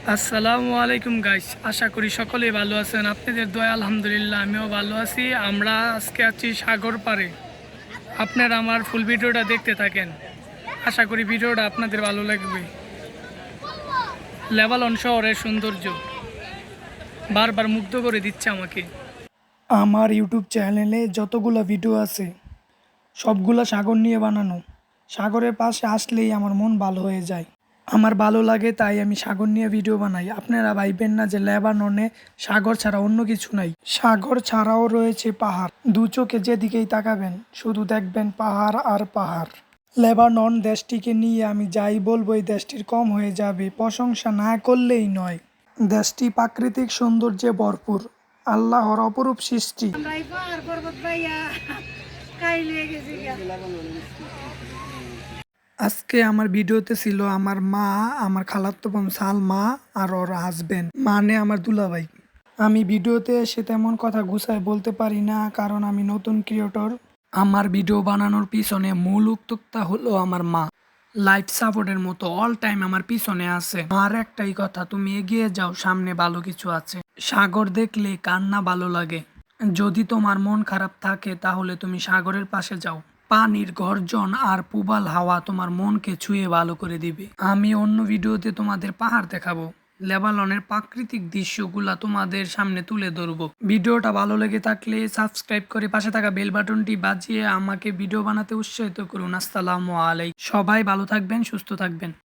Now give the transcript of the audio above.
আসসালামু আলাইকুম গাইস, আশা করি সকলেই ভালো আছেন। আপনাদের দয়া আলহামদুলিল্লাহ আমিও ভালো আছি। আমরা আজকে আছি সাগর পাড়ে। আপনারা আমার ফুল ভিডিওটা দেখতে থাকেন, আশা করি ভিডিওটা আপনাদের ভালো লাগবে। লেবানন শহরের সৌন্দর্য বারবার মুগ্ধ করে দিচ্ছে আমাকে। আমার ইউটিউব চ্যানেলে যতগুলো ভিডিও আছে সবগুলো সাগর নিয়ে বানানো। সাগরের পাশে আসলেই আমার মন ভালো হয়ে যায়, আমার ভালো লাগে, তাই আমি সাগর নিয়ে ভিডিও বানাই। আপনারা ভাইবেন না যে লেবাননে সাগর ছাড়া অন্য কিছু নাই। সাগর ছাড়াও রয়েছে পাহাড়। দু চোখে যেদিকেই তাকাবেন শুধু দেখবেন পাহাড় আর পাহাড়। লেবানন দেশটিকে নিয়ে আমি যাই বলবো এই দেশটির কম হয়ে যাবে, প্রশংসা না করলেই নয়। দেশটি প্রাকৃতিক সৌন্দর্যে ভরপুর, আল্লাহর অপরূপ সৃষ্টি। আজকে আমার ভিডিওতে ছিল আমার মা, আমার খালাতো বোন সালমা আর ওর হাজবেন্ড, মানে আমার দুলাভাই। আমি ভিডিওতে এসে তেমন কথা গুছায় বলতে পারি না, কারণ আমি নতুন ক্রিয়েটর। আমার ভিডিও বানানোর পিছনে মূল উদ্যোক্তা হলো আমার মা। লাইফ সাপোর্টের মতো অল টাইম আমার পিছনে আছে। আর একটাই কথা, তুমি এগিয়ে যাও, সামনে ভালো কিছু আছে। সাগর দেখলে কান্না ভালো লাগে। যদি তোমার মন খারাপ থাকে তাহলে তুমি সাগরের পাশে যাও। পানির গর্জন আর পুবাল হাওয়া তোমার মনকে ছুঁয়ে ভালো করে দিবে। আমি অন্য ভিডিওতে তোমাদের পাহাড় দেখাবো, লেবাননের প্রাকৃতিক দৃশ্যগুলা তোমাদের সামনে তুলে ধরবো। ভিডিওটা ভালো লেগে থাকলে সাবস্ক্রাইব করে পাশে থাকা বেল বাটনটি বাজিয়ে আমাকে ভিডিও বানাতে উৎসাহিত করুন। আসসালামু আলাইকুম। সবাই ভালো থাকবেন, সুস্থ থাকবেন।